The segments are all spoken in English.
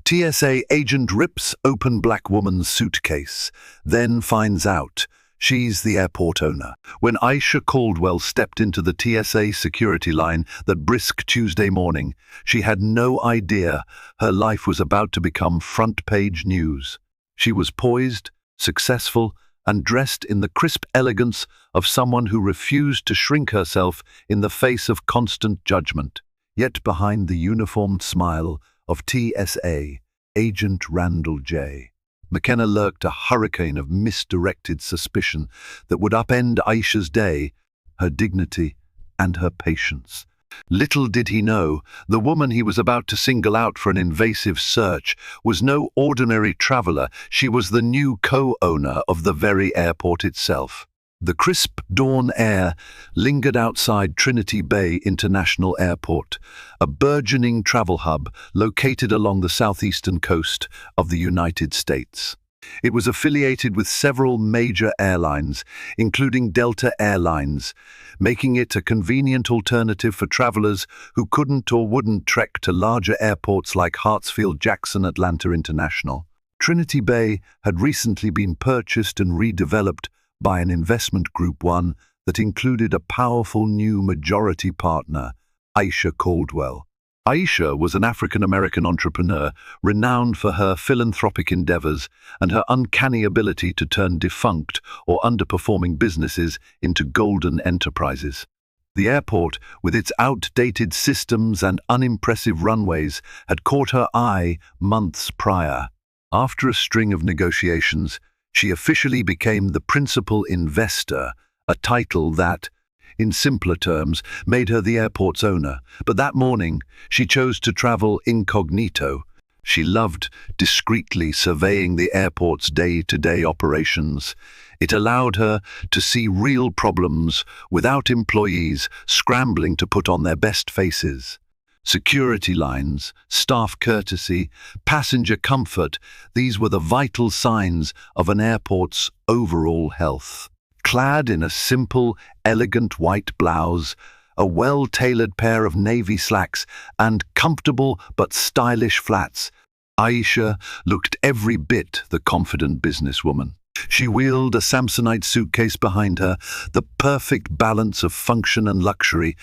TSA agent rips open black woman's suitcase, then finds out she's the airport owner. When Aisha Caldwell stepped into the TSA security line that brisk Tuesday morning, she had no idea her life was about to become front-page news. She was poised, successful, and dressed in the crisp elegance of someone who refused to shrink herself in the face of constant judgment. Yet behind the uniformed smile of TSA Agent Randall J. McKenna lurked a hurricane of misdirected suspicion that would upend Aisha's day, her dignity, and her patience. Little did he know, the woman he was about to single out for an invasive search was no ordinary traveler. She was the new co-owner of the very airport itself. The crisp dawn air lingered outside Trinity Bay International Airport, a burgeoning travel hub located along the southeastern coast of the United States. It was affiliated with several major airlines, including Delta Airlines, making it a convenient alternative for travelers who couldn't or wouldn't trek to larger airports like Hartsfield-Jackson Atlanta International. Trinity Bay had recently been purchased and redeveloped by an investment group one that included a powerful new majority partner, Aisha Caldwell. Aisha was an African-American entrepreneur renowned for her philanthropic endeavors and her uncanny ability to turn defunct or underperforming businesses into golden enterprises. The airport, with its outdated systems and unimpressive runways, had caught her eye months prior. After a string of negotiations, she officially became the principal investor, a title that, in simpler terms, made her the airport's owner. But that morning, she chose to travel incognito. She loved discreetly surveying the airport's day-to-day operations. It allowed her to see real problems without employees scrambling to put on their best faces. Security lines, staff courtesy, passenger comfort, these were the vital signs of an airport's overall health. Clad in a simple, elegant white blouse, a well-tailored pair of navy slacks, and comfortable but stylish flats, Aisha looked every bit the confident businesswoman. She wheeled a Samsonite suitcase behind her, the perfect balance of function and luxury.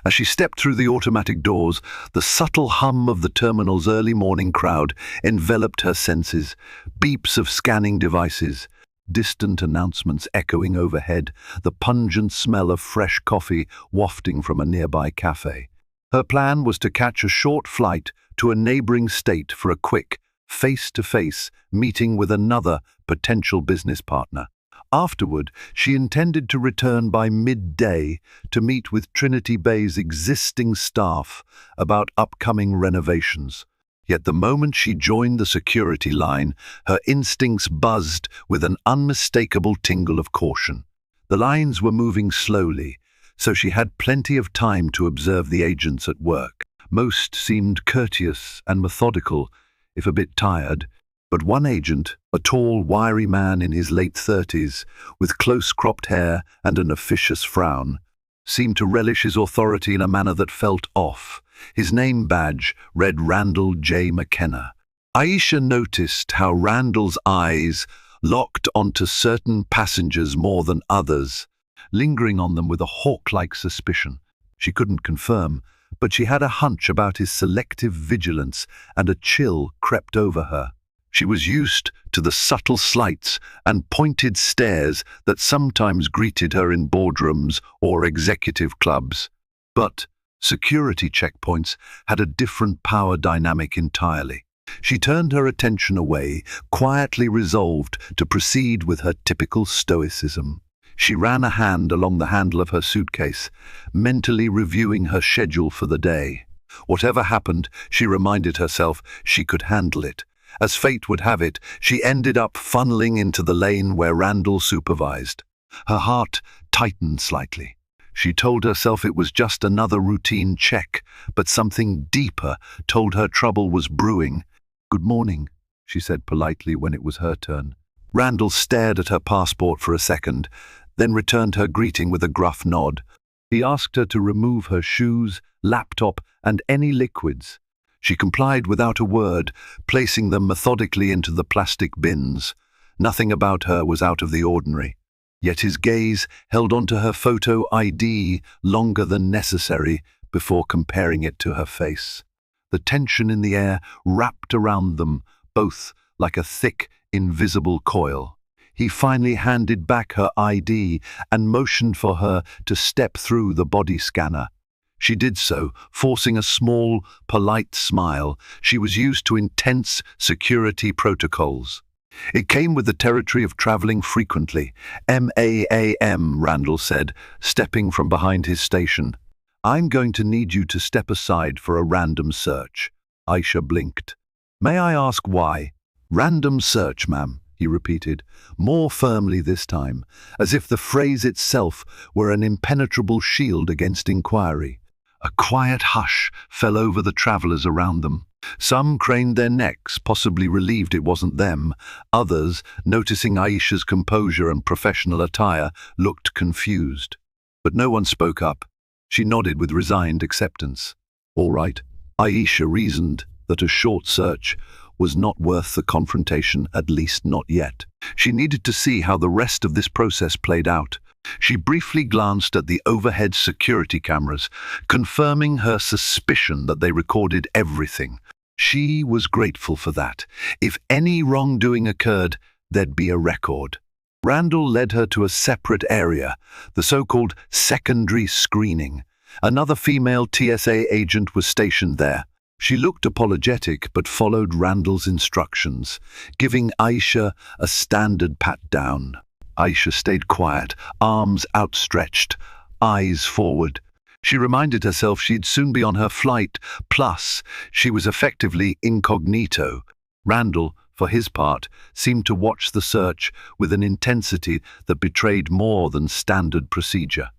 As she stepped through the automatic doors, the subtle hum of the terminal's early morning crowd enveloped her senses. Beeps of scanning devices, distant announcements echoing overhead, the pungent smell of fresh coffee wafting from a nearby cafe. Her plan was to catch a short flight to a neighboring state for a quick, face-to-face meeting with another potential business partner. Afterward, she intended to return by midday to meet with Trinity Bay's existing staff about upcoming renovations. Yet the moment she joined the security line, her instincts buzzed with an unmistakable tingle of caution. The lines were moving slowly, so she had plenty of time to observe the agents at work. Most seemed courteous and methodical, if a bit tired, but one agent, a tall, wiry man in his late 30s, with close-cropped hair and an officious frown, seemed to relish his authority in a manner that felt off. His name badge read Randall J. McKenna. Aisha noticed how Randall's eyes locked onto certain passengers more than others, lingering on them with a hawk-like suspicion. She couldn't confirm, but she had a hunch about his selective vigilance, and a chill crept over her. She was used to the subtle slights and pointed stares that sometimes greeted her in boardrooms or executive clubs. But security checkpoints had a different power dynamic entirely. She turned her attention away, quietly resolved to proceed with her typical stoicism. She ran a hand along the handle of her suitcase, mentally reviewing her schedule for the day. Whatever happened, she reminded herself she could handle it. As fate would have it, she ended up funneling into the lane where Randall supervised. Her heart tightened slightly. She told herself it was just another routine check, but something deeper told her trouble was brewing. "Good morning," she said politely when it was her turn. Randall stared at her passport for a second, then returned her greeting with a gruff nod. He asked her to remove her shoes, laptop, and any liquids. She complied without a word, placing them methodically into the plastic bins. Nothing about her was out of the ordinary. Yet his gaze held onto her photo ID longer than necessary before comparing it to her face. The tension in the air wrapped around them, both like a thick, invisible coil. He finally handed back her ID and motioned for her to step through the body scanner. She did so, forcing a small, polite smile. She was used to intense security protocols. It came with the territory of traveling frequently. "MAAM, Randall said, stepping from behind his station. "I'm going to need you to step aside for a random search." Aisha blinked. "May I ask why?" "Random search, ma'am," he repeated, more firmly this time, as if the phrase itself were an impenetrable shield against inquiry. A quiet hush fell over the travelers around them. Some craned their necks, possibly relieved it wasn't them. Others, noticing Aisha's composure and professional attire, looked confused. But no one spoke up. She nodded with resigned acceptance. All right. Aisha reasoned that a short search was not worth the confrontation, at least not yet. She needed to see how the rest of this process played out. She briefly glanced at the overhead security cameras, confirming her suspicion that they recorded everything. She was grateful for that. If any wrongdoing occurred, there'd be a record. Randall led her to a separate area, the so-called secondary screening. Another female TSA agent was stationed there. She looked apologetic but followed Randall's instructions, giving Aisha a standard pat-down. Aisha stayed quiet, arms outstretched, eyes forward. She reminded herself she'd soon be on her flight, plus she was effectively incognito. Randall, for his part, seemed to watch the search with an intensity that betrayed more than standard procedure.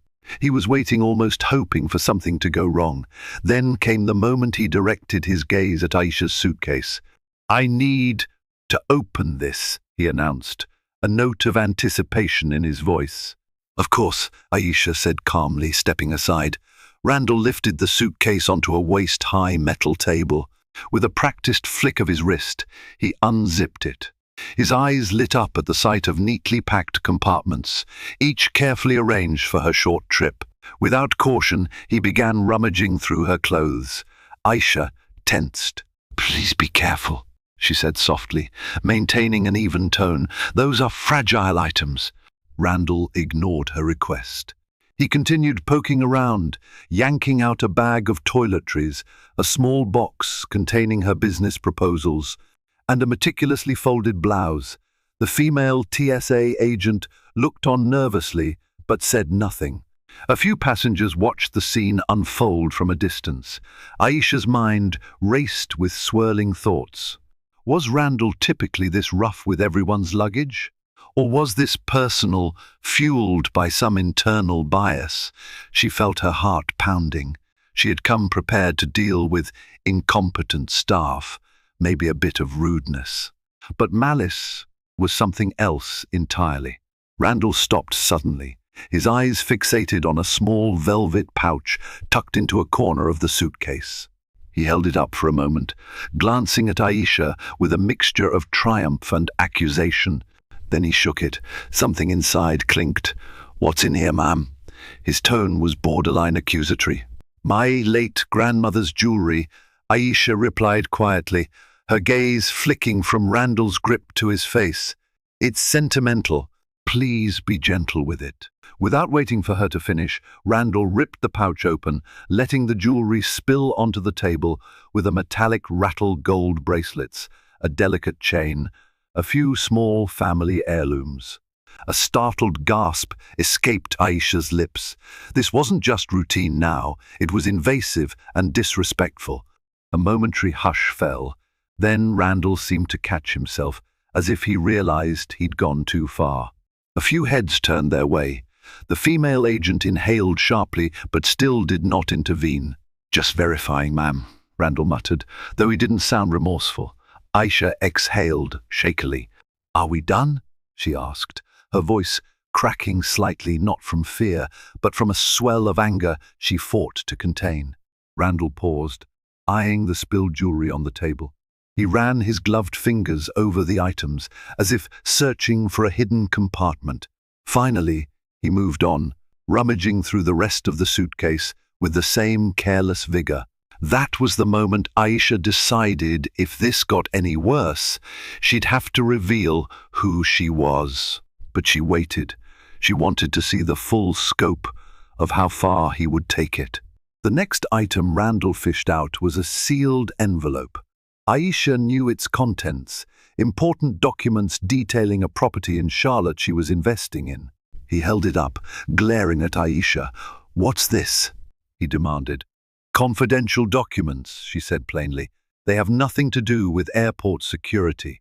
He was waiting, almost hoping for something to go wrong. Then came the moment he directed his gaze at Aisha's suitcase. "I need to open this," he announced, a note of anticipation in his voice. "Of course," Aisha said calmly, stepping aside. Randall lifted the suitcase onto a waist-high metal table. With a practiced flick of his wrist, he unzipped it. His eyes lit up at the sight of neatly packed compartments, each carefully arranged for her short trip. Without caution, he began rummaging through her clothes. Aisha tensed. "Please be careful," she said softly, maintaining an even tone. "Those are fragile items." Randall ignored her request. He continued poking around, yanking out a bag of toiletries, a small box containing her business proposals, and a meticulously folded blouse. The female TSA agent looked on nervously, but said nothing. A few passengers watched the scene unfold from a distance. Aisha's mind raced with swirling thoughts. Was Randall typically this rough with everyone's luggage? Or was this personal, fueled by some internal bias? She felt her heart pounding. She had come prepared to deal with incompetent staff, maybe a bit of rudeness. But malice was something else entirely. Randall stopped suddenly, his eyes fixated on a small velvet pouch tucked into a corner of the suitcase. He held it up for a moment, glancing at Aisha with a mixture of triumph and accusation. Then he shook it. Something inside clinked. "What's in here, ma'am?" His tone was borderline accusatory. "My late grandmother's jewelry," Aisha replied quietly, her gaze flicking from Randall's grip to his face. "It's sentimental. Please be gentle with it." Without waiting for her to finish, Randall ripped the pouch open, letting the jewelry spill onto the table with a metallic rattle gold bracelets, a delicate chain, a few small family heirlooms. A startled gasp escaped Aisha's lips. This wasn't just routine now, it was invasive and disrespectful. A momentary hush fell. Then Randall seemed to catch himself, as if he realized he'd gone too far. A few heads turned their way. The female agent inhaled sharply, but still did not intervene. "Just verifying, ma'am," Randall muttered, though he didn't sound remorseful. Aisha exhaled shakily. "Are we done?" she asked, her voice cracking slightly, not from fear, but from a swell of anger she fought to contain. Randall paused. eyeing the spilled jewelry on the table. He ran his gloved fingers over the items, as if searching for a hidden compartment. Finally, he moved on, rummaging through the rest of the suitcase with the same careless vigor. That was the moment Aisha decided if this got any worse, she'd have to reveal who she was. But she waited. She wanted to see the full scope of how far he would take it. The next item Randall fished out was a sealed envelope. Aisha knew its contents, important documents detailing a property in Charlotte she was investing in. He held it up, glaring at Aisha. "What's this?" he demanded. "Confidential documents," she said plainly. "They have nothing to do with airport security."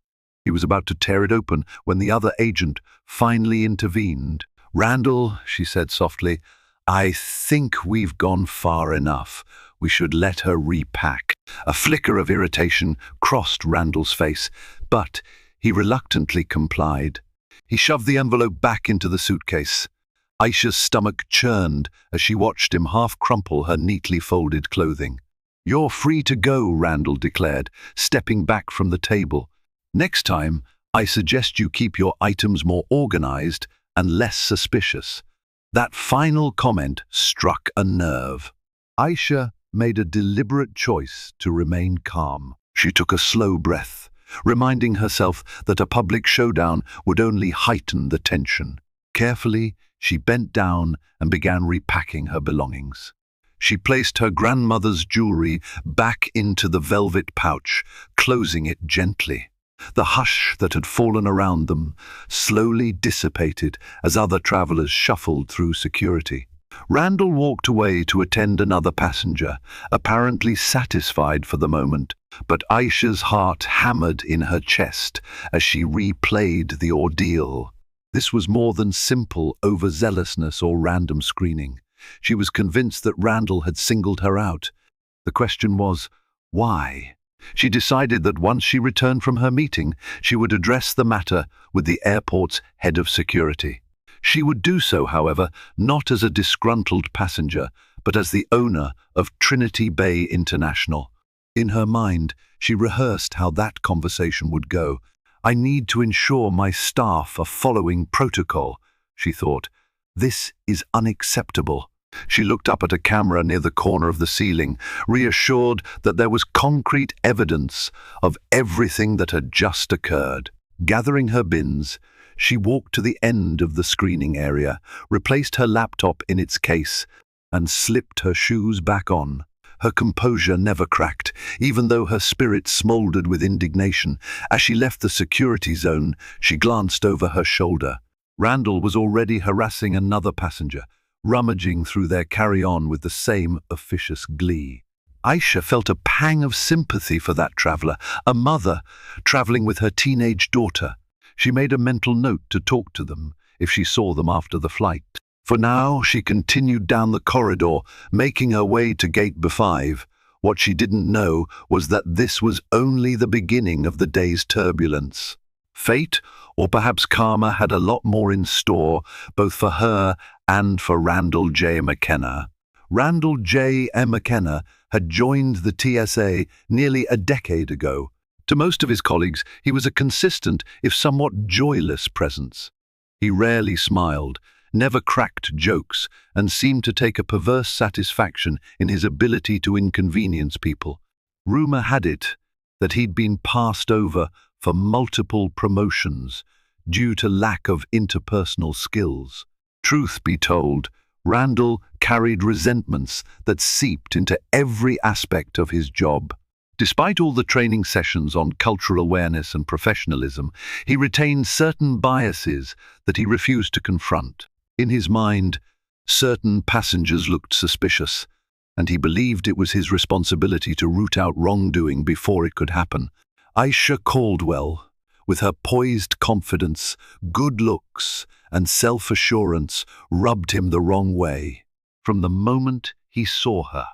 He was about to tear it open when the other agent finally intervened. "Randall," she said softly, "I think we've gone far enough. We should let her repack." A flicker of irritation crossed Randall's face, but he reluctantly complied. He shoved the envelope back into the suitcase. Aisha's stomach churned as she watched him half crumple her neatly folded clothing. "You're free to go," Randall declared, stepping back from the table. "Next time, I suggest you keep your items more organized and less suspicious." That final comment struck a nerve. Aisha made a deliberate choice to remain calm. She took a slow breath, reminding herself that a public showdown would only heighten the tension. Carefully, she bent down and began repacking her belongings. She placed her grandmother's jewelry back into the velvet pouch, closing it gently. The hush that had fallen around them slowly dissipated as other travelers shuffled through security. Randall walked away to attend another passenger, apparently satisfied for the moment, but Aisha's heart hammered in her chest as she replayed the ordeal. This was more than simple overzealousness or random screening. She was convinced that Randall had singled her out. The question was, why? She decided that once she returned from her meeting, she would address the matter with the airport's head of security. She would do so, however, not as a disgruntled passenger, but as the owner of Trinity Bay International. In her mind, she rehearsed how that conversation would go. "I need to ensure my staff are following protocol," she thought. "This is unacceptable." She looked up at a camera near the corner of the ceiling, reassured that there was concrete evidence of everything that had just occurred. Gathering her bins, she walked to the end of the screening area, replaced her laptop in its case, and slipped her shoes back on. Her composure never cracked, even though her spirit smoldered with indignation. As she left the security zone, she glanced over her shoulder. Randall was already harassing another passenger, rummaging through their carry-on with the same officious glee. Aisha felt a pang of sympathy for that traveler, a mother traveling with her teenage daughter. She made a mental note to talk to them if she saw them after the flight. For now, she continued down the corridor, making her way to Gate B5. What she didn't know was that this was only the beginning of the day's turbulence. Fate, or perhaps karma, had a lot more in store, both for her and for Randall J. McKenna. Randall J. McKenna had joined the TSA nearly a decade ago. To most of his colleagues, he was a consistent, if somewhat joyless presence. He rarely smiled, never cracked jokes, and seemed to take a perverse satisfaction in his ability to inconvenience people. Rumor had it that he'd been passed over for multiple promotions due to lack of interpersonal skills. Truth be told, Randall carried resentments that seeped into every aspect of his job. Despite all the training sessions on cultural awareness and professionalism, he retained certain biases that he refused to confront. In his mind, certain passengers looked suspicious, and he believed it was his responsibility to root out wrongdoing before it could happen. Aisha Caldwell, with her poised confidence, good looks, and self-assurance, rubbed him the wrong way. From the moment he saw her,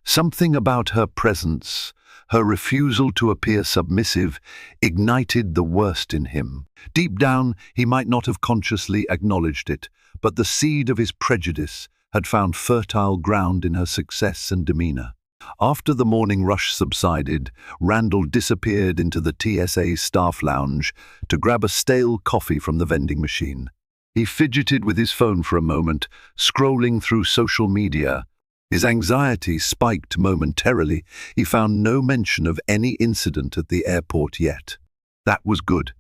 something about her presence, her refusal to appear submissive, ignited the worst in him. Deep down, he might not have consciously acknowledged it, but the seed of his prejudice had found fertile ground in her success and demeanor. After the morning rush subsided, Randall disappeared into the TSA staff lounge to grab a stale coffee from the vending machine. He fidgeted with his phone for a moment, scrolling through social media. His anxiety spiked momentarily. He found no mention of any incident at the airport yet. That was good.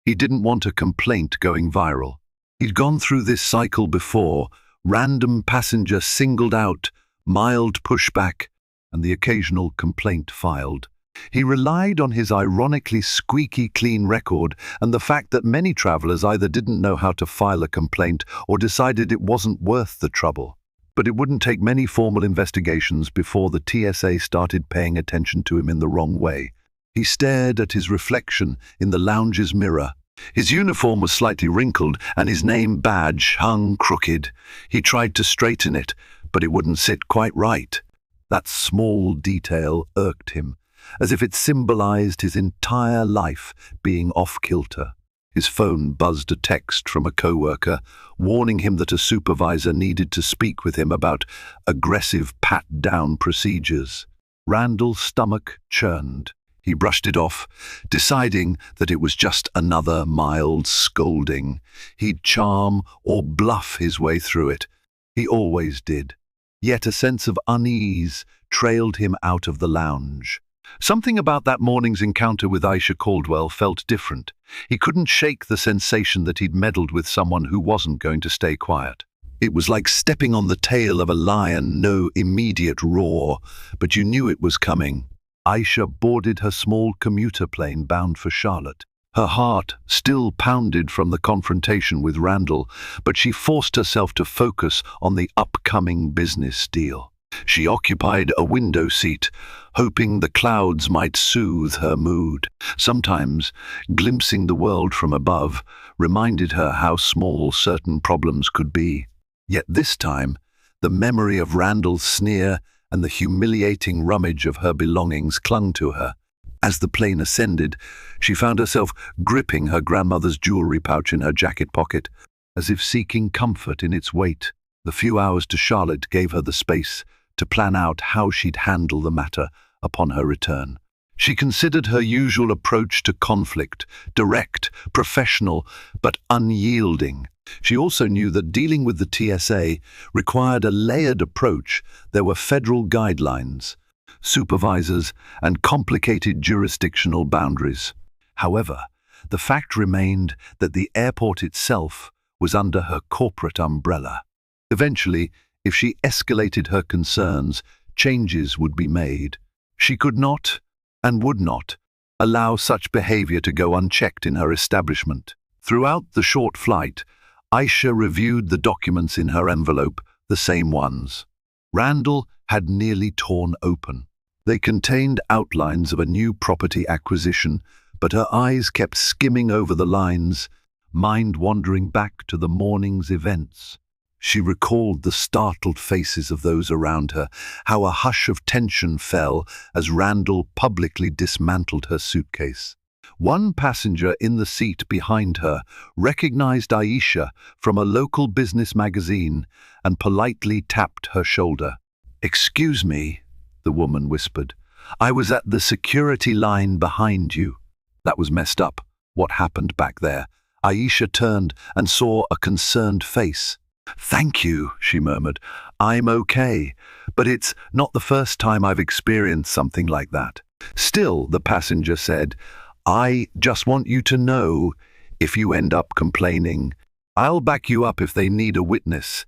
He didn't want a complaint going viral. He'd gone through this cycle before: random passenger singled out, mild pushback, and the occasional complaint filed. He relied on his ironically squeaky clean record and the fact that many travelers either didn't know how to file a complaint or decided it wasn't worth the trouble. But it wouldn't take many formal investigations before the TSA started paying attention to him in the wrong way. He stared at his reflection in the lounge's mirror. His uniform was slightly wrinkled and his name badge hung crooked. He tried to straighten it, but it wouldn't sit quite right. That small detail irked him, as if it symbolized his entire life being off-kilter. His phone buzzed a text from a coworker, warning him that a supervisor needed to speak with him about aggressive pat-down procedures. Randall's stomach churned. He brushed it off, deciding that it was just another mild scolding. He'd charm or bluff his way through it. He always did. Yet a sense of unease trailed him out of the lounge. Something about that morning's encounter with Aisha Caldwell felt different. He couldn't shake the sensation that he'd meddled with someone who wasn't going to stay quiet. It was like stepping on the tail of a lion, no immediate roar, but you knew it was coming. Aisha boarded her small commuter plane bound for Charlotte. Her heart still pounded from the confrontation with Randall, but she forced herself to focus on the upcoming business deal. She occupied a window seat, hoping the clouds might soothe her mood. Sometimes, glimpsing the world from above reminded her how small certain problems could be. Yet this time, the memory of Randall's sneer and the humiliating rummage of her belongings clung to her. As the plane ascended, she found herself gripping her grandmother's jewelry pouch in her jacket pocket, as if seeking comfort in its weight. The few hours to Charlotte gave her the space to plan out how she'd handle the matter upon her return. She considered her usual approach to conflict: direct, professional, but unyielding. She also knew that dealing with the TSA required a layered approach. There were federal guidelines, supervisors, and complicated jurisdictional boundaries. However, the fact remained that the airport itself was under her corporate umbrella. Eventually, if she escalated her concerns, changes would be made. She could not, and would not, allow such behavior to go unchecked in her establishment. Throughout the short flight, Aisha reviewed the documents in her envelope, the same ones. Randall had nearly torn open. They contained outlines of a new property acquisition, but her eyes kept skimming over the lines, mind wandering back to the morning's events. She recalled the startled faces of those around her, how a hush of tension fell as Randall publicly dismantled her suitcase. One passenger in the seat behind her recognized Aisha from a local business magazine and politely tapped her shoulder. "Excuse me," the woman whispered. "I was at the security line behind you." That was messed up. What happened back there? Aisha turned and saw a concerned face. "Thank you," she murmured. "I'm okay, but it's not the first time I've experienced something like that." "Still," the passenger said, "I just want you to know, if you end up complaining, I'll back you up if they need a witness."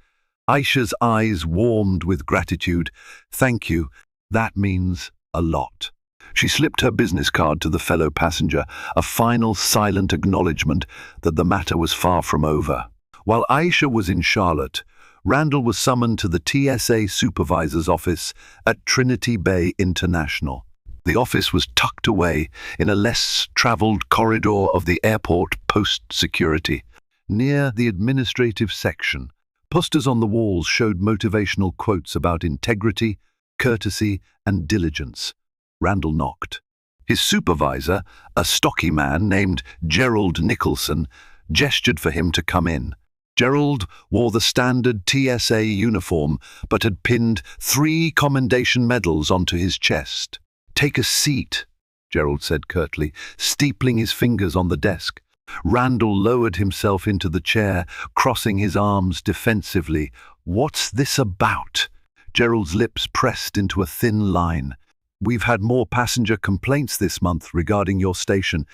Aisha's eyes warmed with gratitude. "Thank you. That means a lot." She slipped her business card to the fellow passenger, a final silent acknowledgement that the matter was far from over. While Aisha was in Charlotte, Randall was summoned to the TSA supervisor's office at Trinity Bay International. The office was tucked away in a less traveled corridor of the airport post-security. Near the administrative section, posters on the walls showed motivational quotes about integrity, courtesy, and diligence. Randall knocked. His supervisor, a stocky man named Gerald Nicholson, gestured for him to come in. Gerald wore the standard TSA uniform, but had pinned 3 commendation medals onto his chest. "Take a seat," Gerald said curtly, steepling his fingers on the desk. Randall lowered himself into the chair, crossing his arms defensively. "What's this about?" Gerald's lips pressed into a thin line. "We've had more passenger complaints this month regarding your station.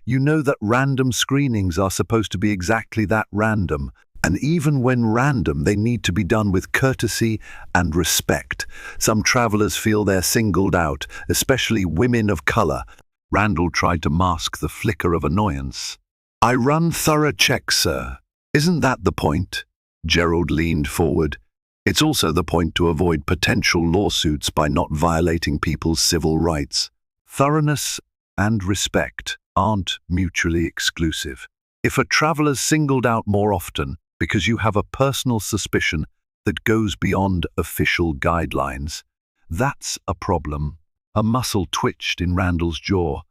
You know that random screenings are supposed to be exactly that, random. And even when random, they need to be done with courtesy and respect. Some travelers feel they're singled out, especially women of color." Randall tried to mask the flicker of annoyance. "I run thorough checks, sir. Isn't that the point?" Gerald leaned forward. "It's also the point to avoid potential lawsuits by not violating people's civil rights. Thoroughness and respect aren't mutually exclusive. If a traveler's singled out more often because you have a personal suspicion that goes beyond official guidelines, that's a problem." A muscle twitched in Randall's jaw.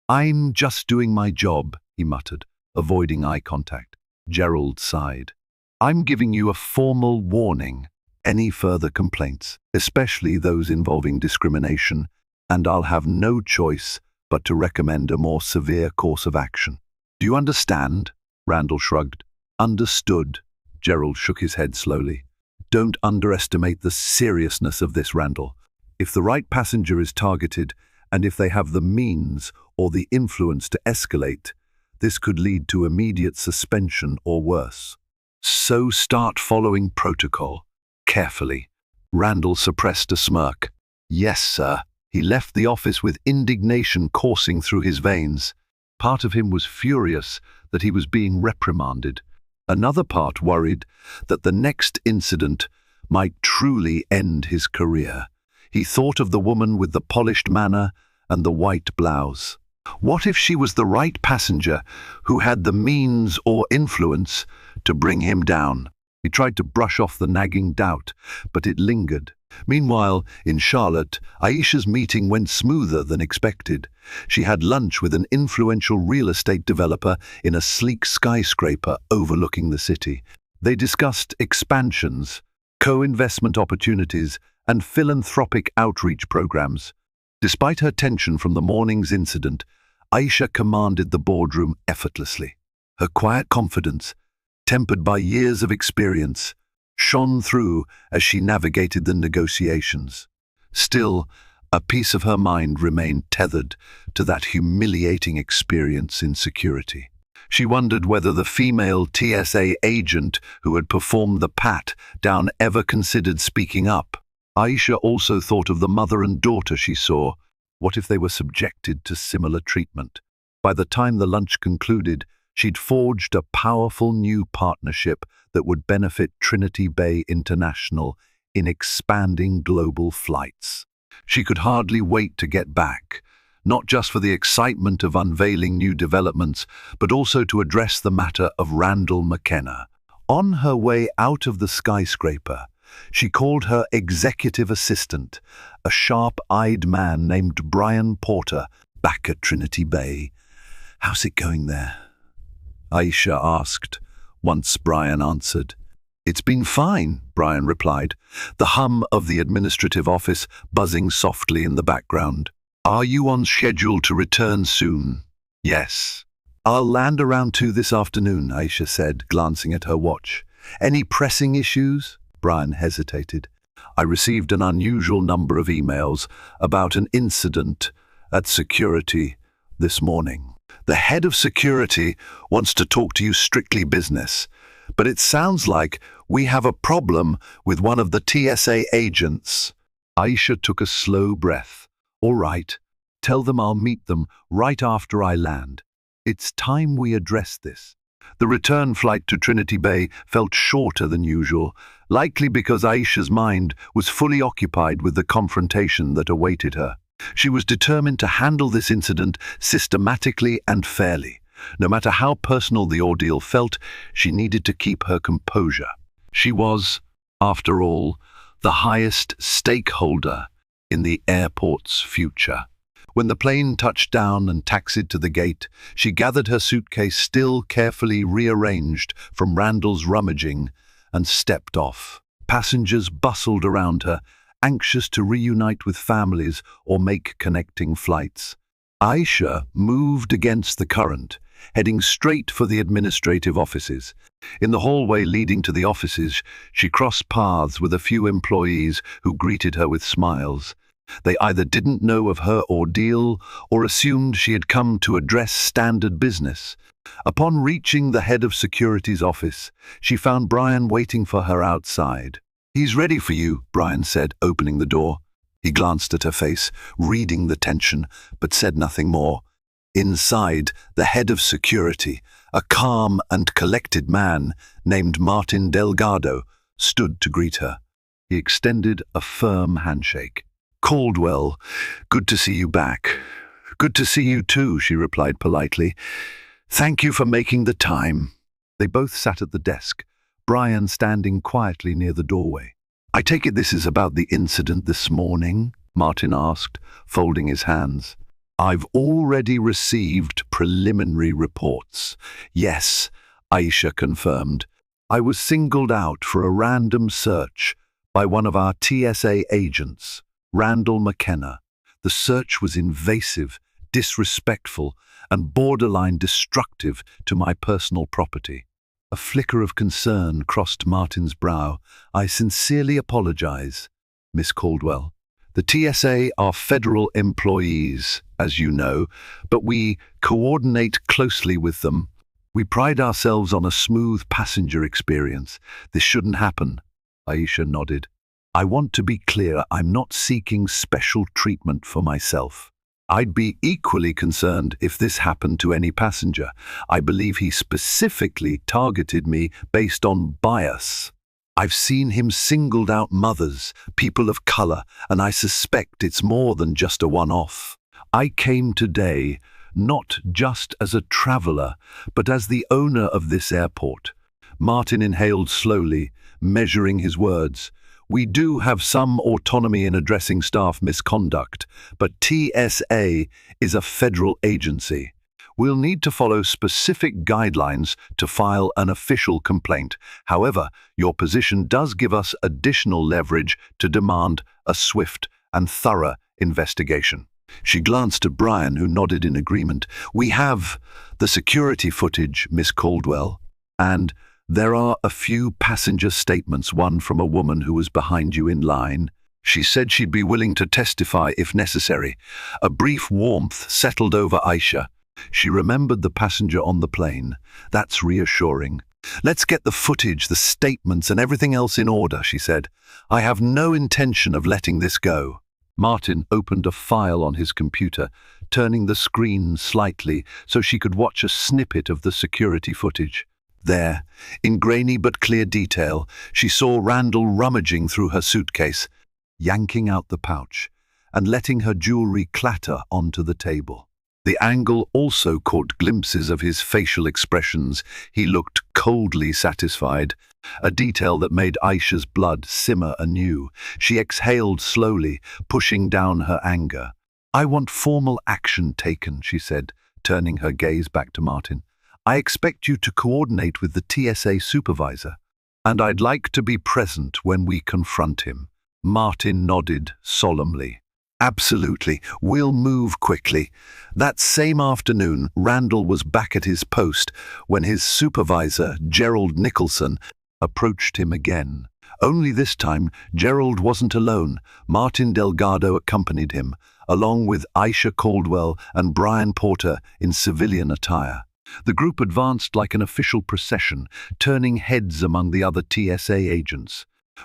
"I'm just doing my job," he muttered, avoiding eye contact. Gerald sighed. "I'm giving you a formal warning. Any further complaints, especially those involving discrimination, and I'll have no choice but to recommend a more severe course of action. Do you understand?" Randall shrugged. "Understood." Gerald shook his head slowly. "Don't underestimate the seriousness of this, Randall. If the right passenger is targeted, and if they have the means or the influence to escalate, this could lead to immediate suspension or worse. So start following protocol. Carefully." Randall suppressed a smirk. "Yes, sir." He left the office with indignation coursing through his veins. Part of him was furious that he was being reprimanded. Another part worried that the next incident might truly end his career. He thought of the woman with the polished manner and the white blouse. What if she was the right passenger who had the means or influence to bring him down? He tried to brush off the nagging doubt, but it lingered. Meanwhile, in Charlotte, Aisha's meeting went smoother than expected. She had lunch with an influential real estate developer in a sleek skyscraper overlooking the city. They discussed expansions, co-investment opportunities, and philanthropic outreach programs. Despite her tension from the morning's incident, Aisha commanded the boardroom effortlessly. Her quiet confidence, tempered by years of experience, shone through as she navigated the negotiations. Still, a piece of her mind remained tethered to that humiliating experience in security. She wondered whether the female TSA agent who had performed the pat down ever considered speaking up. Aisha also thought of the mother and daughter she saw. What if they were subjected to similar treatment? By the time the lunch concluded, she'd forged a powerful new partnership that would benefit Trinity Bay International in expanding global flights. She could hardly wait to get back, not just for the excitement of unveiling new developments, but also to address the matter of Randall McKenna. On her way out of the skyscraper, she called her executive assistant, a sharp-eyed man named Brian Porter, back at Trinity Bay. "How's it going there?" Aisha asked, once Brian answered. "It's been fine," Brian replied, the hum of the administrative office buzzing softly in the background. "Are you on schedule to return soon?" "Yes." "I'll land around 2 this afternoon," Aisha said, glancing at her watch. "Any pressing issues?" Brian hesitated. "I received an unusual number of emails about an incident at security this morning. The head of security wants to talk to you strictly business, but it sounds like we have a problem with one of the TSA agents." Aisha took a slow breath. "All right, tell them I'll meet them right after I land. It's time we address this." The return flight to Trinity Bay felt shorter than usual, likely because Aisha's mind was fully occupied with the confrontation that awaited her. She was determined to handle this incident systematically and fairly. No matter how personal the ordeal felt, she needed to keep her composure. She was, after all, the highest stakeholder in the airport's future. When the plane touched down and taxied to the gate, she gathered her suitcase, still carefully rearranged from Randall's rummaging, and stepped off. Passengers bustled around her, anxious to reunite with families or make connecting flights. Aisha moved against the current, heading straight for the administrative offices. In the hallway leading to the offices, she crossed paths with a few employees who greeted her with smiles. They either didn't know of her ordeal or assumed she had come to address standard business. Upon reaching the head of security's office, she found Brian waiting for her outside. "He's ready for you," Brian said, opening the door. He glanced at her face, reading the tension, but said nothing more. Inside, the head of security, a calm and collected man named Martin Delgado, stood to greet her. He extended a firm handshake. "Caldwell, good to see you back." "Good to see you too," she replied politely. "Thank you for making the time." They both sat at the desk, Brian standing quietly near the doorway. "I take it this is about the incident this morning?" Martin asked, folding his hands. "I've already received preliminary reports." "Yes," Aisha confirmed. "I was singled out for a random search by one of our TSA agents, Randall McKenna. The search was invasive, disrespectful, and borderline destructive to my personal property." A flicker of concern crossed Martin's brow. "I sincerely apologize, Miss Caldwell. The TSA are federal employees, as you know, but we coordinate closely with them. We pride ourselves on a smooth passenger experience. This shouldn't happen." Aisha nodded. "I want to be clear, I'm not seeking special treatment for myself. I'd be equally concerned if this happened to any passenger. I believe he specifically targeted me based on bias. I've seen him singled out mothers, people of color, and I suspect it's more than just a one-off. I came today not just as a traveler, but as the owner of this airport." Martin inhaled slowly, measuring his words. "We do have some autonomy in addressing staff misconduct, but TSA is a federal agency. We'll need to follow specific guidelines to file an official complaint. However, your position does give us additional leverage to demand a swift and thorough investigation." She glanced at Brian, who nodded in agreement. "We have the security footage, Miss Caldwell, and there are a few passenger statements, one from a woman who was behind you in line. She said she'd be willing to testify if necessary." A brief warmth settled over Aisha. She remembered the passenger on the plane. "That's reassuring. Let's get the footage, the statements, and everything else in order," she said. "I have no intention of letting this go." Martin opened a file on his computer, turning the screen slightly so she could watch a snippet of the security footage. There, in grainy but clear detail, she saw Randall rummaging through her suitcase, yanking out the pouch, and letting her jewelry clatter onto the table. The angle also caught glimpses of his facial expressions. He looked coldly satisfied, a detail that made Aisha's blood simmer anew. She exhaled slowly, pushing down her anger. "I want formal action taken," she said, turning her gaze back to Martin. "I expect you to coordinate with the TSA supervisor, and I'd like to be present when we confront him." Martin nodded solemnly. "Absolutely, we'll move quickly." That same afternoon, Randall was back at his post when his supervisor, Gerald Nicholson, approached him again. Only this time, Gerald wasn't alone. Martin Delgado accompanied him, along with Aisha Caldwell and Brian Porter in civilian attire. The group advanced like an official procession, turning heads among the other TSA agents.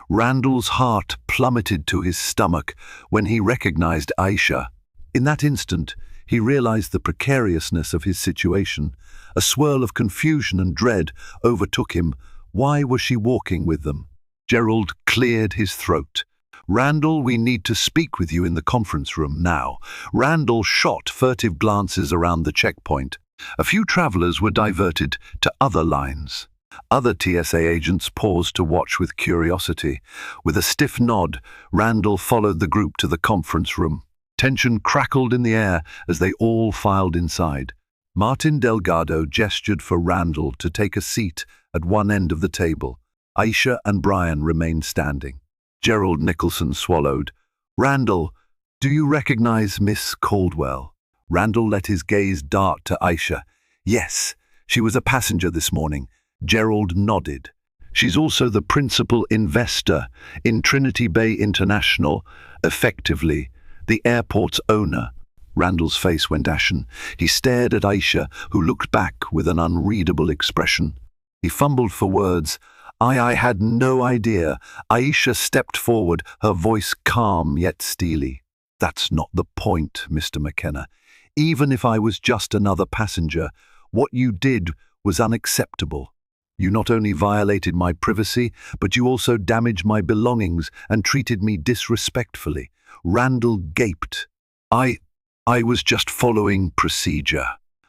Randall's heart plummeted to his stomach when he recognized Aisha. In that instant, he realized the precariousness of his situation. A swirl of confusion and dread overtook him. Why was she walking with them? Gerald cleared his throat. "Randall, we need to speak with you in the conference room now." Randall shot furtive glances around the checkpoint. A few travelers were diverted to other lines. Other TSA agents paused to watch with curiosity. With a stiff nod, Randall followed the group to the conference room. Tension crackled in the air as they all filed inside. Martin Delgado gestured for Randall to take a seat at one end of the table. Aisha and Brian remained standing. Gerald Nicholson swallowed. "Randall, do you recognize Miss Caldwell?" Randall let his gaze dart to Aisha. "Yes, she was a passenger this morning." Gerald nodded. "She's also the principal investor in Trinity Bay International, effectively the airport's owner." Randall's face went ashen. He stared at Aisha, who looked back with an unreadable expression. He fumbled for words. I had no idea." Aisha stepped forward, her voice calm yet steely. "That's not the point, Mr. McKenna. Even if I was just another passenger, what you did was unacceptable. You not only violated my privacy, but you also damaged my belongings and treated me disrespectfully." Randall gaped. I was just following procedure."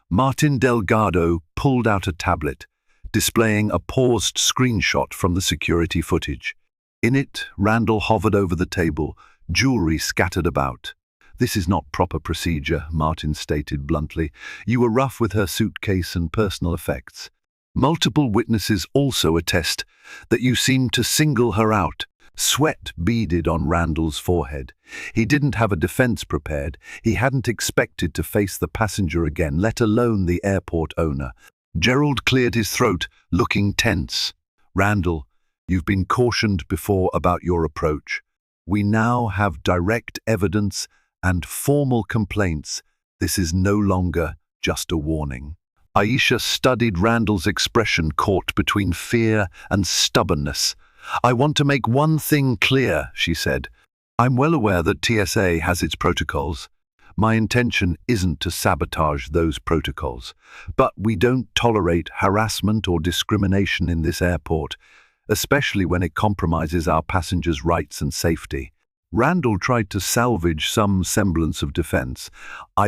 Martin Delgado pulled out a tablet, displaying a paused screenshot from the security footage. In it, Randall hovered over the table, jewelry scattered about. "This is not proper procedure," Martin stated bluntly. "You were rough with her suitcase and personal effects. Multiple witnesses also attest that you seemed to single her out." Sweat beaded on Randall's forehead. He didn't have a defense prepared. He hadn't expected to face the passenger again, let alone the airport owner. Gerald cleared his throat, looking tense. "Randall, you've been cautioned before about your approach. We now have direct evidence and formal complaints. This is no longer just a warning." Aisha studied Randall's expression, caught between fear and stubbornness. "I want to make one thing clear," she said. "I'm well aware that TSA has its protocols. My intention isn't to sabotage those protocols. But we don't tolerate harassment or discrimination in this airport, especially when it compromises our passengers' rights and safety." Randall tried to salvage some semblance of defense.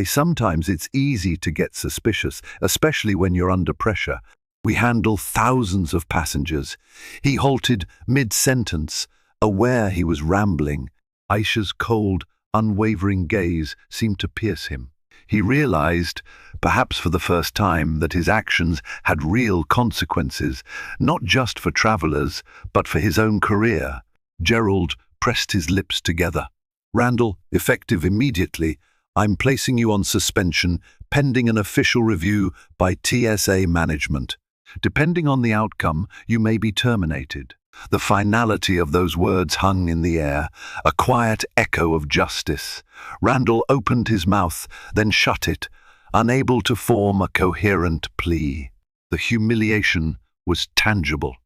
Sometimes it's easy to get suspicious, especially when you're under pressure. We handle thousands of passengers." He halted mid-sentence, aware he was rambling. Aisha's cold, unwavering gaze seemed to pierce him. He realized, perhaps for the first time, that his actions had real consequences, not just for travelers, but for his own career. Gerald pressed his lips together. "Randall, effective immediately, I'm placing you on suspension pending an official review by TSA management. Depending on the outcome, you may be terminated." The finality of those words hung in the air, a quiet echo of justice. Randall opened his mouth, then shut it, unable to form a coherent plea. The humiliation was tangible.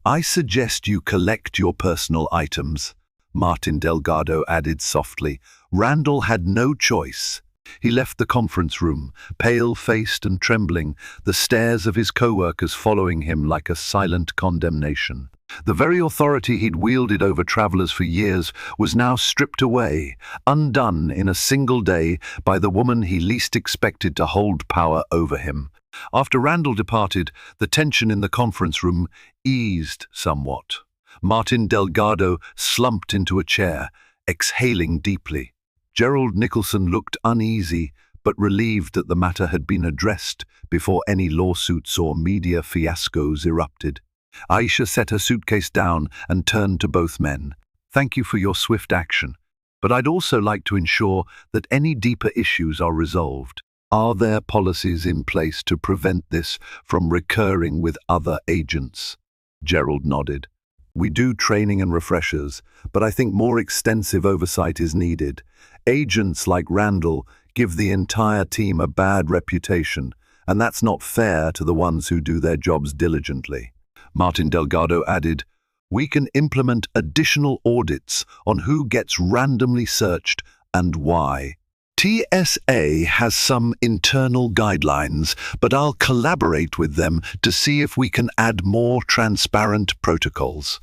"I suggest you collect your personal items," Martin Delgado added softly. Randall had no choice. He left the conference room, pale-faced and trembling, the stares of his co-workers following him like a silent condemnation. The very authority he'd wielded over travelers for years was now stripped away, undone in a single day by the woman he least expected to hold power over him. After Randall departed, the tension in the conference room eased somewhat. Martin Delgado slumped into a chair, exhaling deeply. Gerald Nicholson looked uneasy, but relieved that the matter had been addressed before any lawsuits or media fiascos erupted. Aisha set her suitcase down and turned to both men. "Thank you for your swift action, but I'd also like to ensure that any deeper issues are resolved. Are there policies in place to prevent this from recurring with other agents?" Gerald nodded. "We do training and refreshers, but I think more extensive oversight is needed. Agents like Randall give the entire team a bad reputation, and that's not fair to the ones who do their jobs diligently." Martin Delgado added, "We can implement additional audits on who gets randomly searched and why. TSA has some internal guidelines, but I'll collaborate with them to see if we can add more transparent protocols."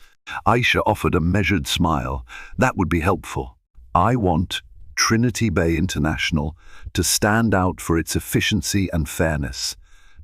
Aisha offered a measured smile. "That would be helpful. I want Trinity Bay International to stand out for its efficiency and fairness,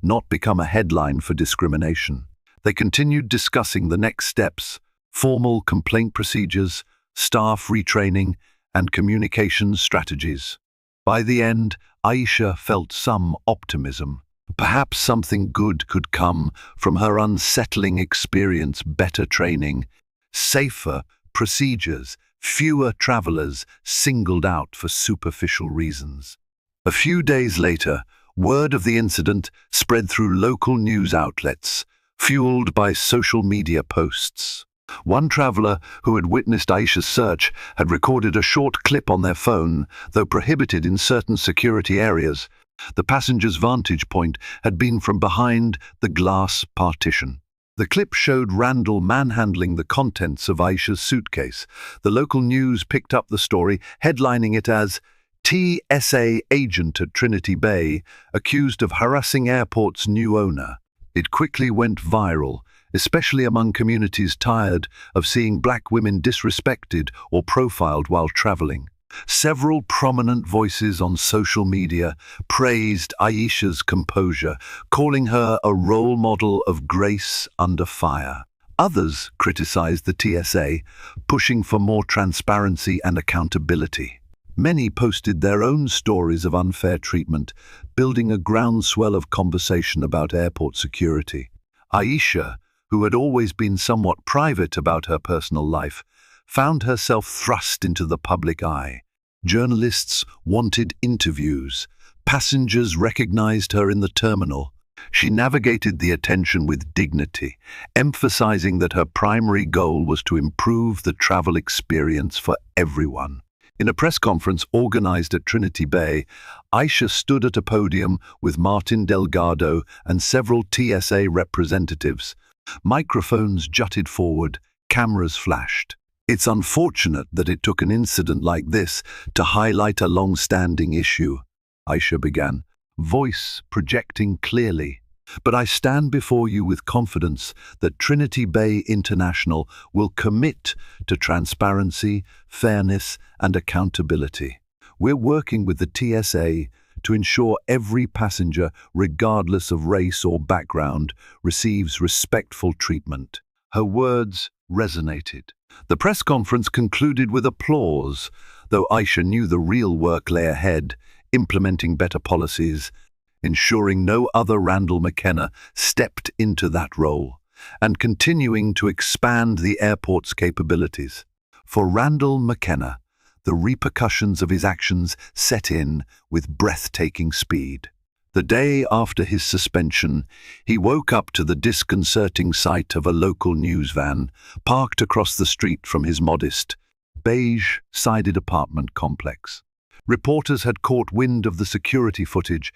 not become a headline for discrimination." They continued discussing the next steps: formal complaint procedures, staff retraining, and communications strategies. By the end, Aisha felt some optimism. Perhaps something good could come from her unsettling experience, better training, safer procedures, fewer travelers singled out for superficial reasons. A few days later, word of the incident spread through local news outlets, fueled by social media posts. One traveler who had witnessed Aisha's search had recorded a short clip on their phone, though prohibited in certain security areas. The passenger's vantage point had been from behind the glass partition. The clip showed Randall manhandling the contents of Aisha's suitcase. The local news picked up the story, headlining it as TSA agent at Trinity Bay accused of harassing airport's new owner. It quickly went viral, especially among communities tired of seeing black women disrespected or profiled while traveling. Several prominent voices on social media praised Aisha's composure, calling her a role model of grace under fire. Others criticized the TSA, pushing for more transparency and accountability. Many posted their own stories of unfair treatment, building a groundswell of conversation about airport security. Aisha, who had always been somewhat private about her personal life, found herself thrust into the public eye. Journalists wanted interviews. Passengers recognized her in the terminal. She navigated the attention with dignity, emphasizing that her primary goal was to improve the travel experience for everyone. In a press conference organized at Trinity Bay, Aisha stood at a podium with Martin Delgado and several TSA representatives. Microphones jutted forward, cameras flashed. It's unfortunate that it took an incident like this to highlight a long-standing issue, Aisha began, voice projecting clearly. But I stand before you with confidence that Trinity Bay International will commit to transparency, fairness, and accountability. We're working with the TSA to ensure every passenger, regardless of race or background, receives respectful treatment. Her words resonated. The press conference concluded with applause, though Aisha knew the real work lay ahead, implementing better policies, ensuring no other Randall McKenna stepped into that role, and continuing to expand the airport's capabilities. For Randall McKenna, the repercussions of his actions set in with breathtaking speed. The day after his suspension, he woke up to the disconcerting sight of a local news van parked across the street from his modest, beige-sided apartment complex. Reporters had caught wind of the security footage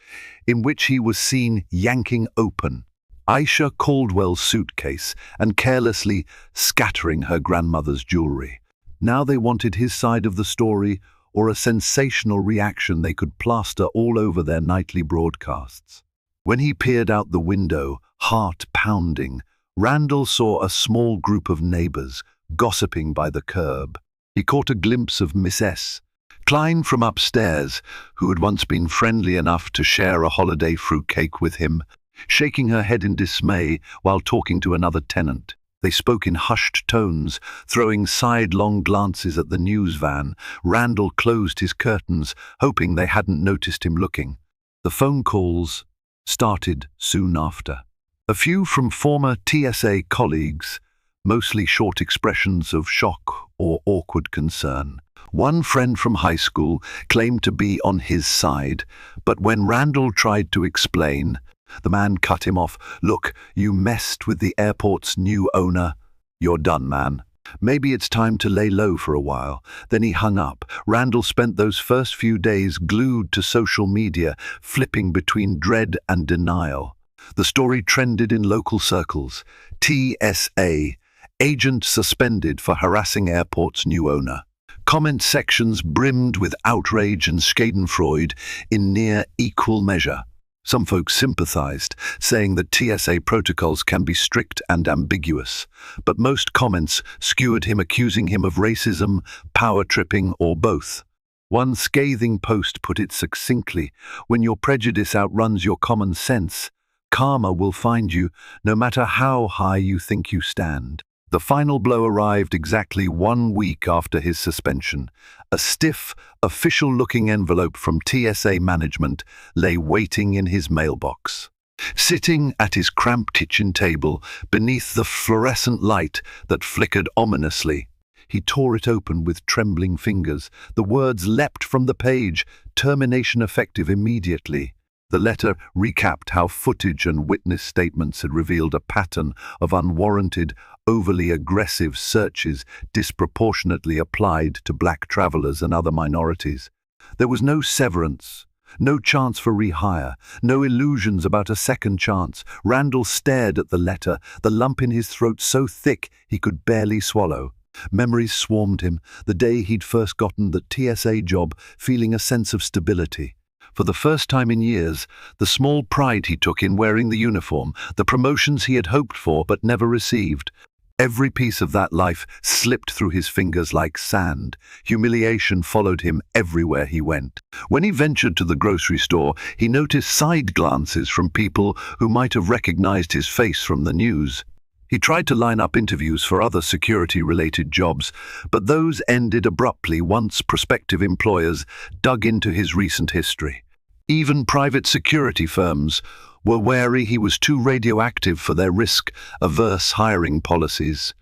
in which he was seen yanking open Aisha Caldwell's suitcase and carelessly scattering her grandmother's jewelry. Now they wanted his side of the story, or a sensational reaction they could plaster all over their nightly broadcasts. When he peered out the window, heart pounding, Randall saw a small group of neighbors gossiping by the curb. He caught a glimpse of Miss S. Klein from upstairs, who had once been friendly enough to share a holiday fruitcake with him, shaking her head in dismay while talking to another tenant. They spoke in hushed tones, throwing sidelong glances at the news van. Randall closed his curtains, hoping they hadn't noticed him looking. The phone calls started soon after. A few from former TSA colleagues, mostly short expressions of shock or awkward concern. One friend from high school claimed to be on his side, but when Randall tried to explain, the man cut him off. Look, you messed with the airport's new owner. You're done, man. Maybe it's time to lay low for a while. Then he hung up. Randall spent those first few days glued to social media, flipping between dread and denial. The story trended in local circles. TSA, agent suspended for harassing airport's new owner. Comment sections brimmed with outrage and schadenfreude in near equal measure. Some folks sympathized, saying that TSA protocols can be strict and ambiguous, but most comments skewered him, accusing him of racism, power tripping, or both. One scathing post put it succinctly: when your prejudice outruns your common sense, karma will find you, no matter how high you think you stand. The final blow arrived exactly 1 week after his suspension. A stiff, official-looking envelope from TSA management lay waiting in his mailbox. Sitting at his cramped kitchen table, beneath the fluorescent light that flickered ominously, he tore it open with trembling fingers. The words leapt from the page, termination effective immediately. The letter recapped how footage and witness statements had revealed a pattern of unwarranted, overly aggressive searches disproportionately applied to black travelers and other minorities. There was no severance, no chance for rehire, no illusions about a second chance. Randall stared at the letter, the lump in his throat so thick he could barely swallow. Memories swarmed him, the day he'd first gotten the TSA job, feeling a sense of stability. For the first time in years, the small pride he took in wearing the uniform, the promotions he had hoped for but never received. Every piece of that life slipped through his fingers like sand. Humiliation followed him everywhere he went. When he ventured to the grocery store, he noticed side glances from people who might have recognized his face from the news. He tried to line up interviews for other security-related jobs, but those ended abruptly once prospective employers dug into his recent history. Even private security firms were wary he was too radioactive for their risk-averse hiring policies.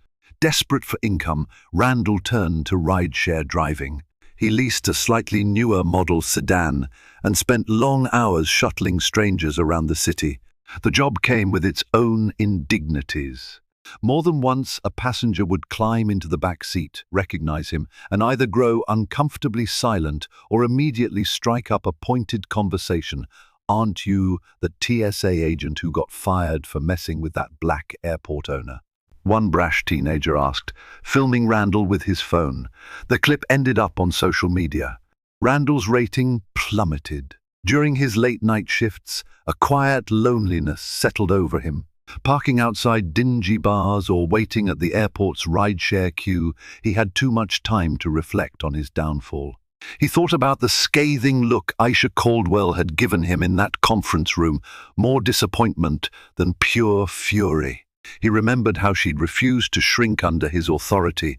Desperate for income, Randall turned to rideshare driving. He leased a slightly newer model sedan and spent long hours shuttling strangers around the city. The job came with its own indignities. More than once, a passenger would climb into the back seat, recognize him, and either grow uncomfortably silent or immediately strike up a pointed conversation. "Aren't you the TSA agent who got fired for messing with that black airport owner?" one brash teenager asked, filming Randall with his phone. The clip ended up on social media. Randall's rating plummeted. During his late-night shifts, a quiet loneliness settled over him. Parking outside dingy bars or waiting at the airport's rideshare queue, he had too much time to reflect on his downfall. He thought about the scathing look Aisha Caldwell had given him in that conference room, more disappointment than pure fury. He remembered how she'd refused to shrink under his authority,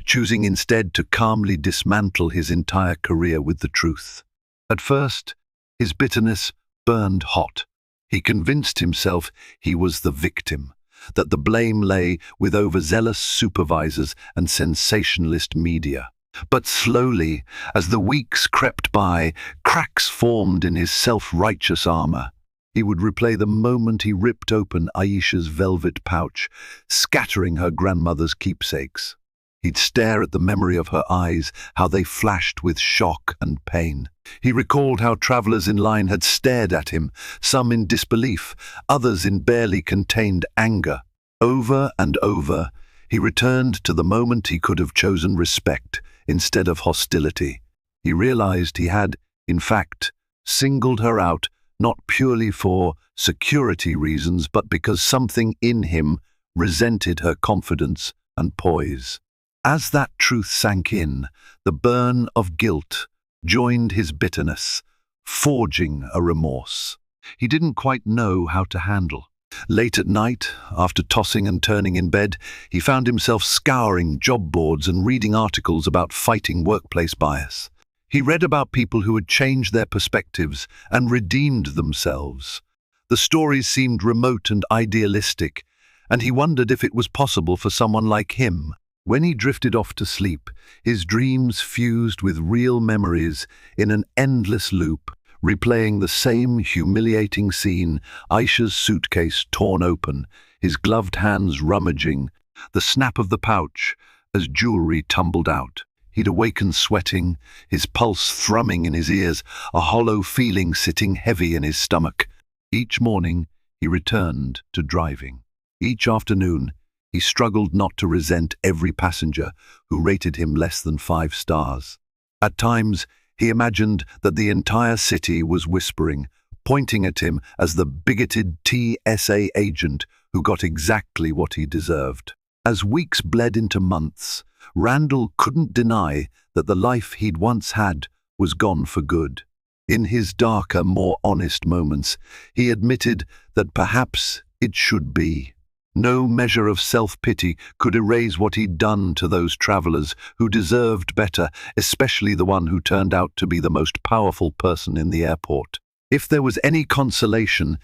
choosing instead to calmly dismantle his entire career with the truth. At first, his bitterness burned hot. He convinced himself he was the victim, that the blame lay with overzealous supervisors and sensationalist media. But slowly, as the weeks crept by, cracks formed in his self-righteous armor. He would replay the moment he ripped open Aisha's velvet pouch, scattering her grandmother's keepsakes. He'd stare at the memory of her eyes, how they flashed with shock and pain. He recalled how travelers in line had stared at him, some in disbelief, others in barely contained anger. Over and over, he returned to the moment he could have chosen respect instead of hostility. He realized he had, in fact, singled her out, not purely for security reasons, but because something in him resented her confidence and poise. As that truth sank in, the burn of guilt joined his bitterness, forging a remorse he didn't quite know how to handle. Late at night, after tossing and turning in bed, he found himself scouring job boards and reading articles about fighting workplace bias. He read about people who had changed their perspectives and redeemed themselves. The stories seemed remote and idealistic, and he wondered if it was possible for someone like him. When he drifted off to sleep, his dreams fused with real memories in an endless loop, replaying the same humiliating scene, Aisha's suitcase torn open, his gloved hands rummaging, the snap of the pouch as jewelry tumbled out. He'd awaken sweating, his pulse thrumming in his ears, a hollow feeling sitting heavy in his stomach. Each morning, he returned to driving. Each afternoon, he struggled not to resent every passenger who rated him less than 5 stars. At times, he imagined that the entire city was whispering, pointing at him as the bigoted TSA agent who got exactly what he deserved. As weeks bled into months, Randall couldn't deny that the life he'd once had was gone for good. In his darker, more honest moments, he admitted that perhaps it should be. No measure of self-pity could erase what he'd done to those travelers who deserved better, especially the one who turned out to be the most powerful person in the airport. If there was any consolation,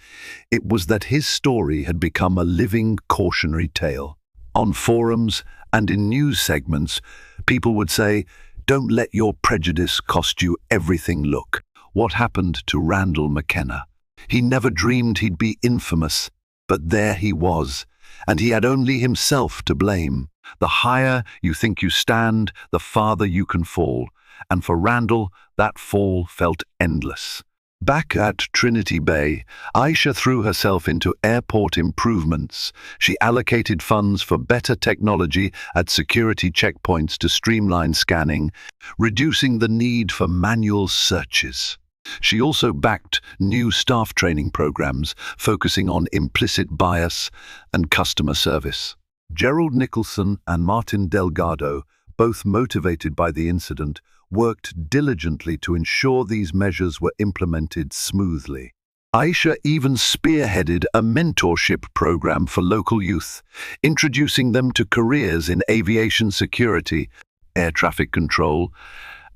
it was that his story had become a living cautionary tale. On forums and in news segments, people would say, "Don't let your prejudice cost you everything." Look what happened to Randall McKenna. He never dreamed he'd be infamous, but there he was, and he had only himself to blame. The higher you think you stand, the farther you can fall, and for Randall, that fall felt endless. Back at Trinity Bay, Aisha threw herself into airport improvements. She allocated funds for better technology at security checkpoints to streamline scanning, reducing the need for manual searches. She also backed new staff training programs focusing on implicit bias and customer service. Gerald Nicholson and Martin Delgado, both motivated by the incident, worked diligently to ensure these measures were implemented smoothly. Aisha even spearheaded a mentorship program for local youth, introducing them to careers in aviation security, air traffic control,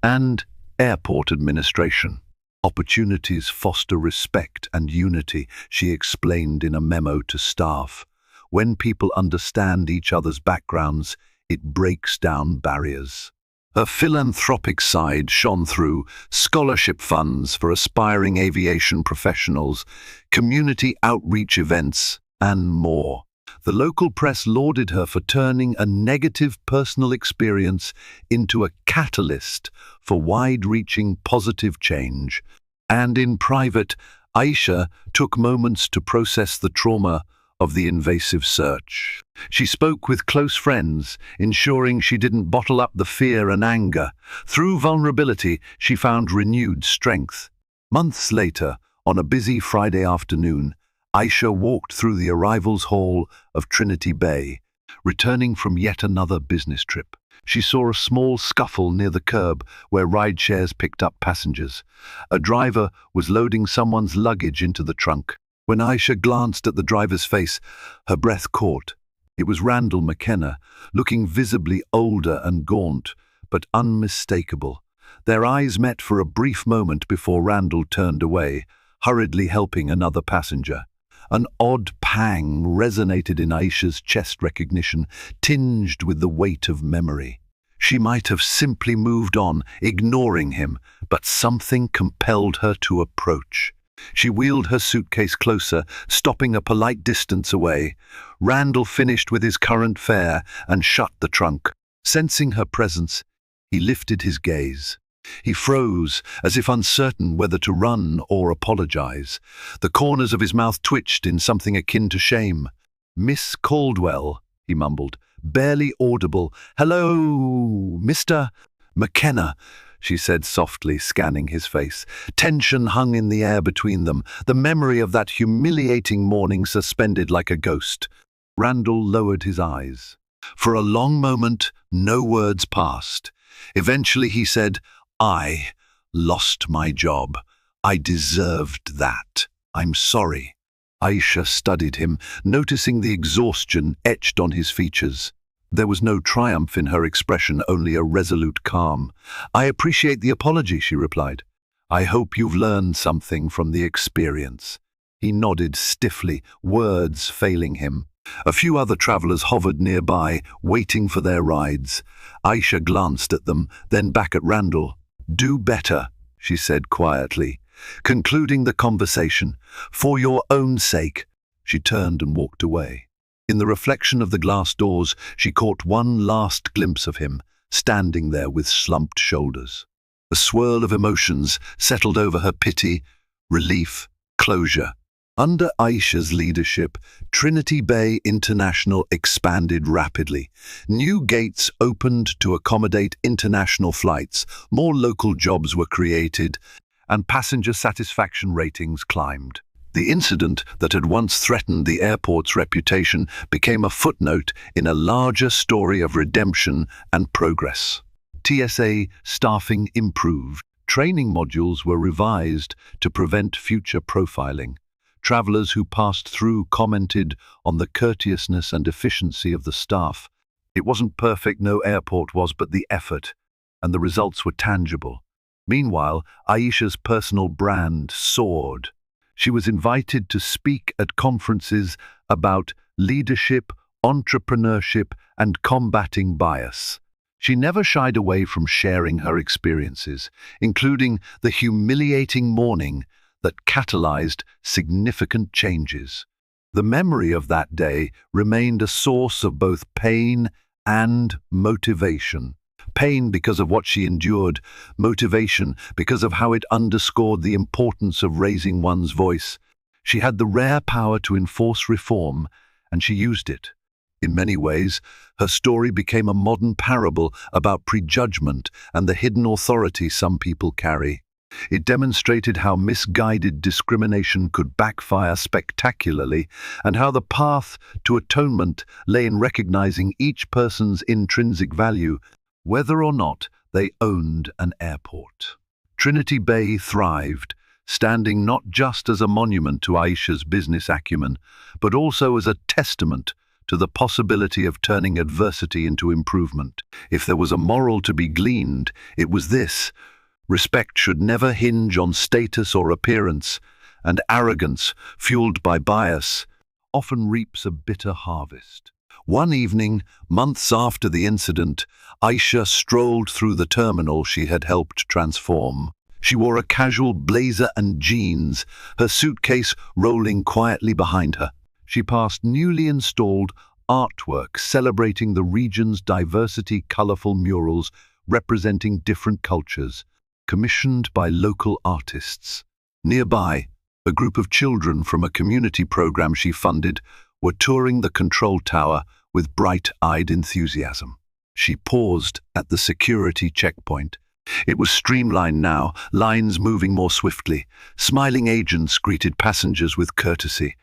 and airport administration. Opportunities foster respect and unity, she explained in a memo to staff. When people understand each other's backgrounds, it breaks down barriers. Her philanthropic side shone through: scholarship funds for aspiring aviation professionals, community outreach events, and more. The local press lauded her for turning a negative personal experience into a catalyst for wide-reaching positive change. And in private, Aisha took moments to process the trauma of the invasive search. She spoke with close friends, ensuring she didn't bottle up the fear and anger. Through vulnerability, she found renewed strength. Months later, on a busy Friday afternoon, Aisha walked through the arrivals hall of Trinity Bay, returning from yet another business trip. She saw a small scuffle near the curb where ride-shares picked up passengers. A driver was loading someone's luggage into the trunk. When Aisha glanced at the driver's face, her breath caught. It was Randall McKenna, looking visibly older and gaunt, but unmistakable. Their eyes met for a brief moment before Randall turned away, hurriedly helping another passenger. An odd pang resonated in Aisha's chest recognition, tinged with the weight of memory. She might have simply moved on, ignoring him, but something compelled her to approach. She wheeled her suitcase closer, stopping a polite distance away. Randall finished with his current fare and shut the trunk. Sensing her presence, he lifted his gaze. He froze, as if uncertain whether to run or apologize. The corners of his mouth twitched in something akin to shame. "Miss Caldwell," he mumbled, barely audible. "Hello, Mr. McKenna," she said softly, scanning his face. Tension hung in the air between them, the memory of that humiliating morning suspended like a ghost. Randall lowered his eyes. For a long moment, no words passed. Eventually he said, "I lost my job. I deserved that. I'm sorry." Aisha studied him, noticing the exhaustion etched on his features. There was no triumph in her expression, only a resolute calm. "I appreciate the apology," she replied. "I hope you've learned something from the experience." He nodded stiffly, words failing him. A few other travelers hovered nearby, waiting for their rides. Aisha glanced at them, then back at Randall. "Do better," she said quietly, concluding the conversation. "For your own sake." She turned and walked away. In the reflection of the glass doors, she caught one last glimpse of him, standing there with slumped shoulders. A swirl of emotions settled over her: pity, relief, closure. Under Aisha's leadership, Trinity Bay International expanded rapidly. New gates opened to accommodate international flights, more local jobs were created, and passenger satisfaction ratings climbed. The incident that had once threatened the airport's reputation became a footnote in a larger story of redemption and progress. TSA staffing improved. Training modules were revised to prevent future profiling. Travelers who passed through commented on the courteousness and efficiency of the staff. It wasn't perfect, no airport was, but the effort and the results were tangible. Meanwhile, Aisha's personal brand soared. She was invited to speak at conferences about leadership, entrepreneurship, and combating bias. She never shied away from sharing her experiences, including the humiliating morning that catalyzed significant changes. The memory of that day remained a source of both pain and motivation. Pain because of what she endured, motivation because of how it underscored the importance of raising one's voice. She had the rare power to enforce reform, and she used it. In many ways, her story became a modern parable about prejudgment and the hidden authority some people carry. It demonstrated how misguided discrimination could backfire spectacularly, and how the path to atonement lay in recognizing each person's intrinsic value, whether or not they owned an airport. Trinity Bay thrived, standing not just as a monument to Aisha's business acumen, but also as a testament to the possibility of turning adversity into improvement. If there was a moral to be gleaned, it was this: respect should never hinge on status or appearance, and arrogance, fueled by bias, often reaps a bitter harvest. One evening, months after the incident, Aisha strolled through the terminal she had helped transform. She wore a casual blazer and jeans, her suitcase rolling quietly behind her. She passed newly installed artwork celebrating the region's diversity, colorful murals representing different cultures, commissioned by local artists. Nearby, a group of children from a community program she funded were touring the control tower with bright-eyed enthusiasm. She paused at the security checkpoint. It was streamlined now, lines moving more swiftly. Smiling agents greeted passengers with courtesy.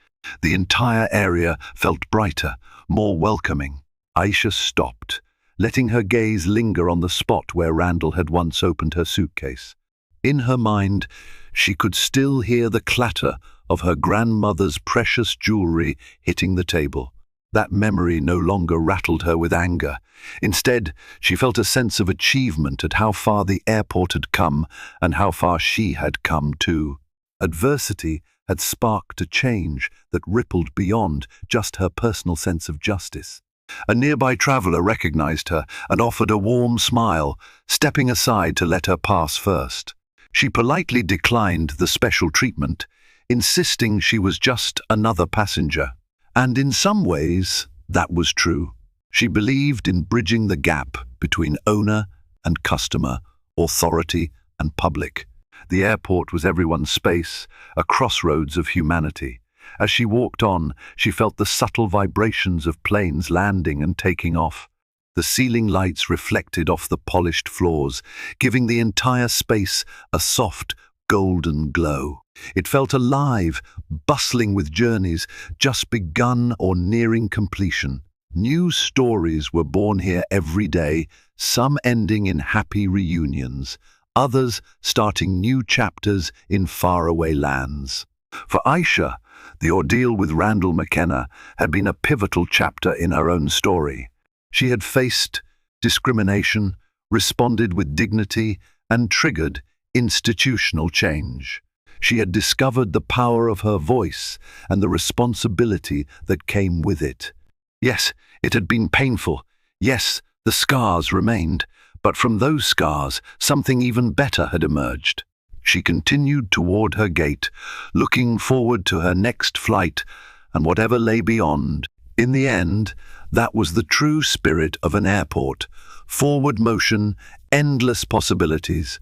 The entire area felt brighter, more welcoming. Aisha stopped, letting her gaze linger on the spot where Randall had once opened her suitcase. In her mind, she could still hear the clatter of her grandmother's precious jewelry hitting the table. That memory no longer rattled her with anger. Instead, she felt a sense of achievement at how far the airport had come and how far she had come too. Adversity had sparked a change that rippled beyond just her personal sense of justice. A nearby traveler recognized her and offered a warm smile, stepping aside to let her pass first. She politely declined the special treatment, insisting she was just another passenger. And in some ways, that was true. She believed in bridging the gap between owner and customer, authority and public. The airport was everyone's space, a crossroads of humanity. As she walked on, she felt the subtle vibrations of planes landing and taking off. The ceiling lights reflected off the polished floors, giving the entire space a soft, golden glow. It felt alive, bustling with journeys just begun or nearing completion. New stories were born here every day, some ending in happy reunions, others starting new chapters in faraway lands. For Aisha, the ordeal with Randall McKenna had been a pivotal chapter in her own story. She had faced discrimination, responded with dignity, and triggered institutional change. She had discovered the power of her voice and the responsibility that came with it. Yes, it had been painful. Yes, the scars remained. But from those scars, something even better had emerged. She continued toward her gate, looking forward to her next flight and whatever lay beyond. In the end, that was the true spirit of an airport: forward motion, endless possibilities,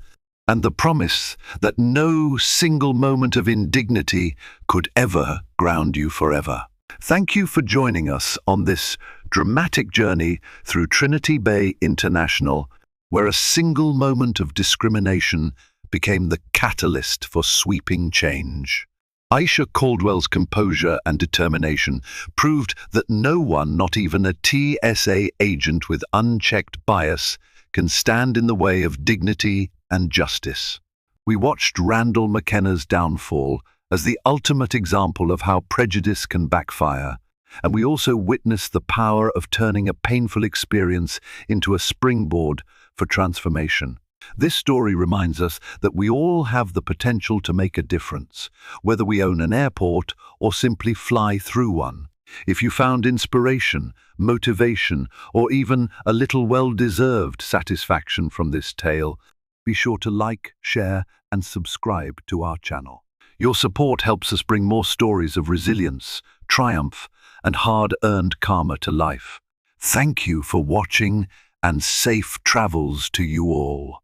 and the promise that no single moment of indignity could ever ground you forever. Thank you for joining us on this dramatic journey through Trinity Bay International, where a single moment of discrimination became the catalyst for sweeping change. Aisha Caldwell's composure and determination proved that no one, not even a TSA agent with unchecked bias, can stand in the way of dignity and justice. We watched Randall McKenna's downfall as the ultimate example of how prejudice can backfire, and we also witness the power of turning a painful experience into a springboard for transformation. This story reminds us that we all have the potential to make a difference, whether we own an airport or simply fly through one. If you found inspiration, motivation, or even a little well-deserved satisfaction from this tale, be sure to like, share, and subscribe to our channel. Your support helps us bring more stories of resilience, triumph, and hard-earned karma to life. Thank you for watching, and safe travels to you all.